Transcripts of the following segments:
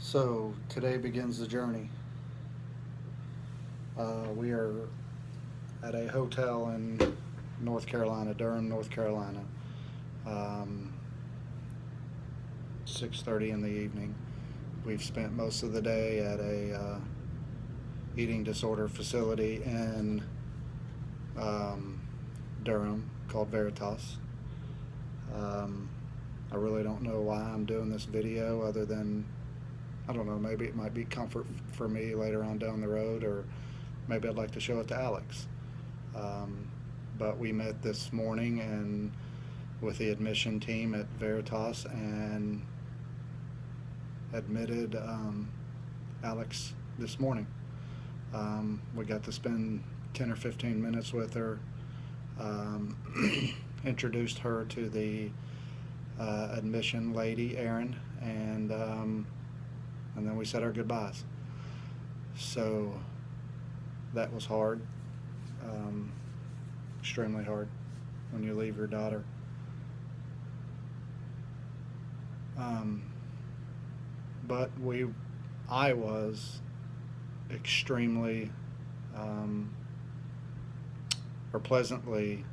So today begins the journey. We are at a hotel in North Carolina, Durham, North Carolina. Um, 6:30 in the evening. We've spent most of the day at a eating disorder facility in um, Durham called Veritas. Um, I really don't know why I'm doing this video other than I don't know, maybe it might be comfort for me later on down the road, or maybe I'd like to show it to Alex. Um, but we met this morning and with the admission team at Veritas and admitted Alex this morning. We got to spend 10 or 15 minutes with her, um, introduced her to the admission lady, Erin, and then we said our goodbyes. So that was hard, um, extremely hard when you leave your daughter. Um, but I was extremely um, or pleasantly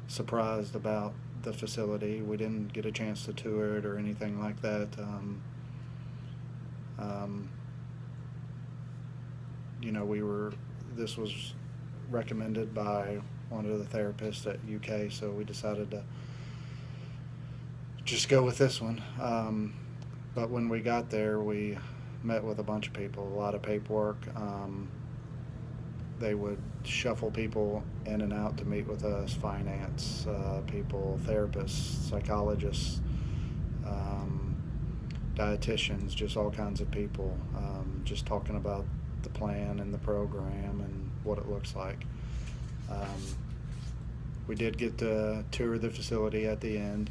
surprised about the facility. We didn't get a chance to tour it or anything like that. Um, this was recommended by one of the therapists at UK, so we decided to just go with this one. But when we got there, we met with a bunch of people, a lot of paperwork. They would shuffle people in and out to meet with us, finance people, therapists, psychologists, um, dietitians, just all kinds of people, just talking about the plan and the program and what it looks like. We did get to tour the facility at the end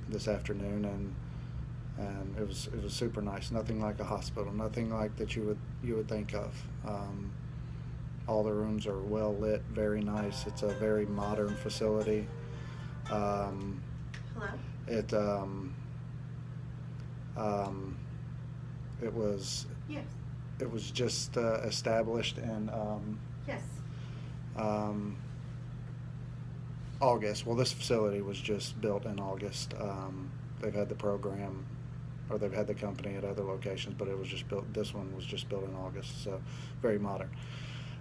this afternoon, and it was super nice. Nothing like a hospital. Nothing like that you would think of. All the rooms are well lit, very nice. It's a very modern facility. Hello? It it was Yes. it was just established in Yes. um, August. Well, this facility was just built in August. They've had the program, or they've had the company at other locations, but it was just built. This one was just built in August, so very modern.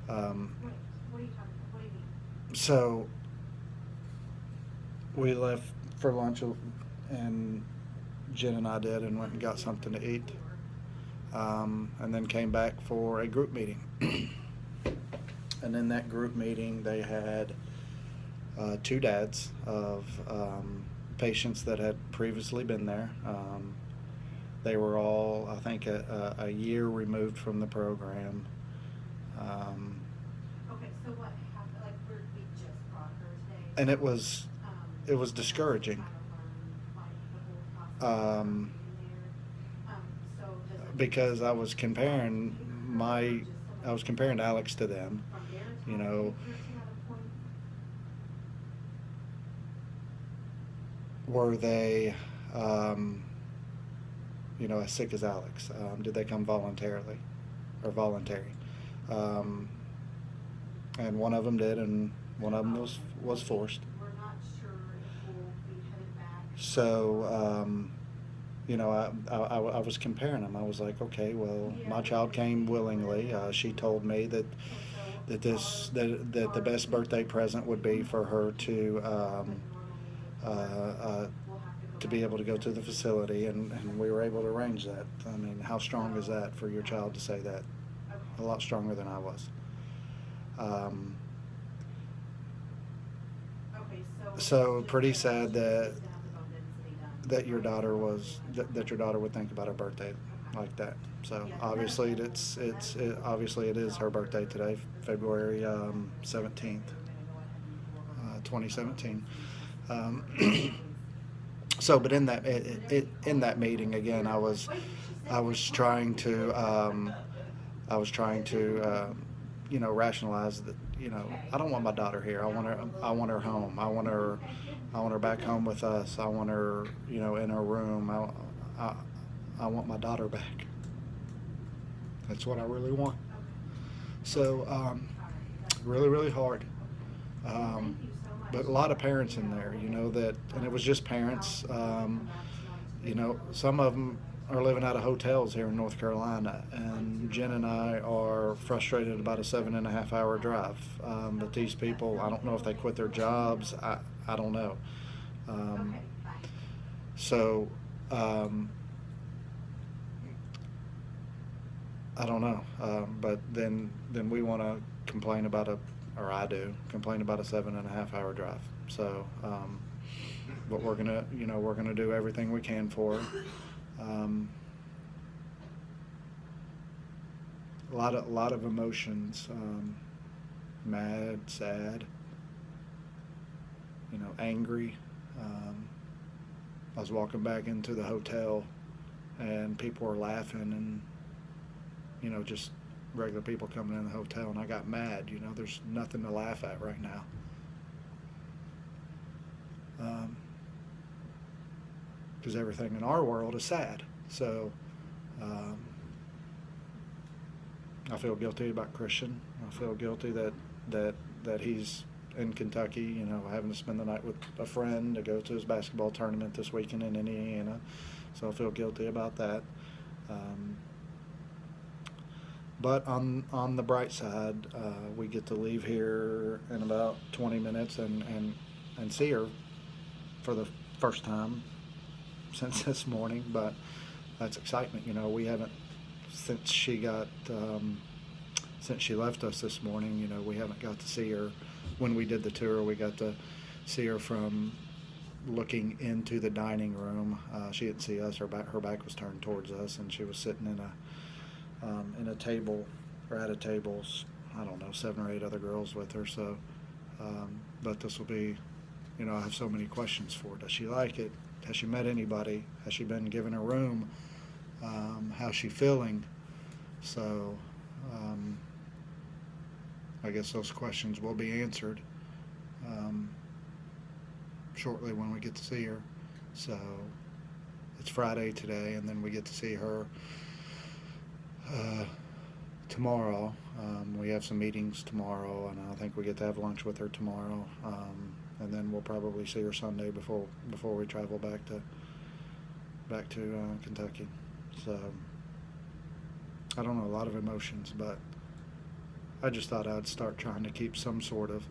What are you talking about? What do you mean? So we left for lunch, and Jen and I did, and went and got something to eat, and then came back for a group meeting. And in that group meeting, they had two dads of patients that had previously been there. They were all, I think, a year removed from the program. Okay, so what happened? Like, we just brought her today. And it was discouraging. Because I was comparing Alex to them, you know. Were they, as sick as Alex? Did they come voluntarily or voluntary? And one of them did, and one of them was forced. We're not sure if we'll be headed back. So, I was comparing them. I was like, okay, well, my child came willingly. She told me that the best birthday present would be for her to be able to go to the facility, and we were able to arrange that. I mean, how strong is that for your child to say that? A lot stronger than I was. So pretty sad that your daughter would think about her birthday like that. So obviously obviously it is her birthday today, February 17th, 2017. So, but in that meeting again, I was trying to rationalize that. I don't want my daughter here. I want her home. I want her back home with us. I want her in her room. I want my daughter back. That's what I really want. Okay. So, All right. That's really, really hard. Well, thank you so much. But a lot of parents in there, you know, that, and it was just parents. You know, some of them are living out of hotels here in North Carolina, and Jen and I are frustrated about a 7.5 hour drive. But these people, I don't know if they quit their jobs. I don't know. Um, Okay, bye. so, um, I don't know. But then we want to complain about or I do complain about a 7.5 hour drive. So, but we're gonna do everything we can for her. Um, a lot of emotions, mad, sad, angry. Um, I was walking back into the hotel, and people were laughing, and just regular people coming in the hotel, and I got mad. There's nothing to laugh at right now. Because everything in our world is sad. So um, I feel guilty about Christian. I feel guilty that he's in Kentucky, having to spend the night with a friend to go to his basketball tournament this weekend in Indiana. So I feel guilty about that. Um, but on the bright side, we get to leave here in about 20 minutes and see her for the first time since this morning. But that's excitement. We haven't since she got since she left us this morning. We haven't got to see her. When we did the tour, we got to see her from looking into the dining room. She didn't see us. Her back was turned towards us, and she was sitting in a table, or at a table. I don't know, 7 or 8 other girls with her. So, but this will be, I have so many questions for her. Does she like it? Has she met anybody? Has she been given a room? How's she feeling? So, I guess those questions will be answered shortly when we get to see her. So, it's Friday today, and then we get to see her tomorrow. We have some meetings tomorrow, and I think we get to have lunch with her tomorrow. And then we'll probably see her Sunday before we travel back to Kentucky. So I don't know, a lot of emotions, but I just thought I'd start trying to keep some sort of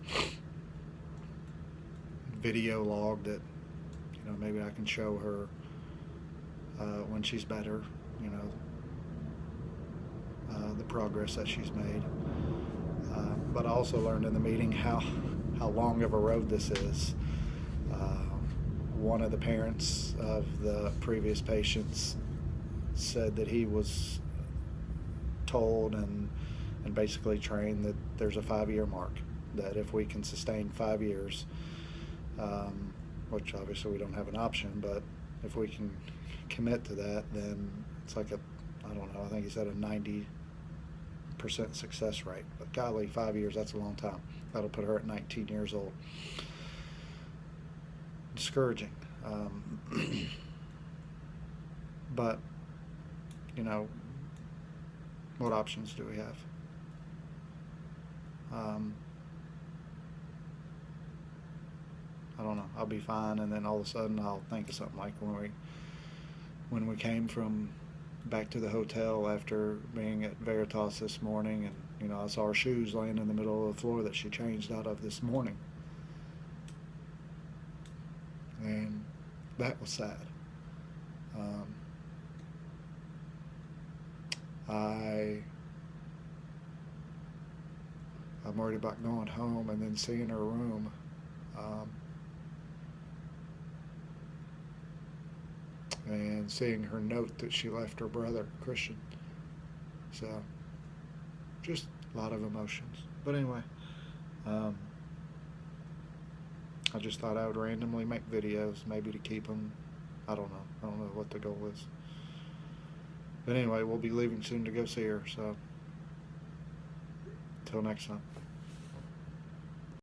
video log that maybe I can show her when she's better. The progress that she's made. But I also learned in the meeting how long of a road this is. One of the parents of the previous patients said that he was told and basically trained that there's a 5-year mark, that if we can sustain 5 years, which obviously we don't have an option, but if we can commit to that, then it's like I don't know, I think he said a 90% success rate. But golly, 5 years, that's a long time. That'll put her at 19 years old. Discouraging. But, what options do we have? I don't know. I'll be fine, and then all of a sudden I'll think of something like when we came from back to the hotel after being at Veritas this morning, and I saw her shoes laying in the middle of the floor that she changed out of this morning, and that was sad. I'm worried about going home and then seeing her room. And seeing her note that she left her brother, Christian. So, just a lot of emotions. But anyway, I just thought I would randomly make videos, maybe to keep them. I don't know. I don't know what the goal is. But anyway, we'll be leaving soon to go see her. So, until next time.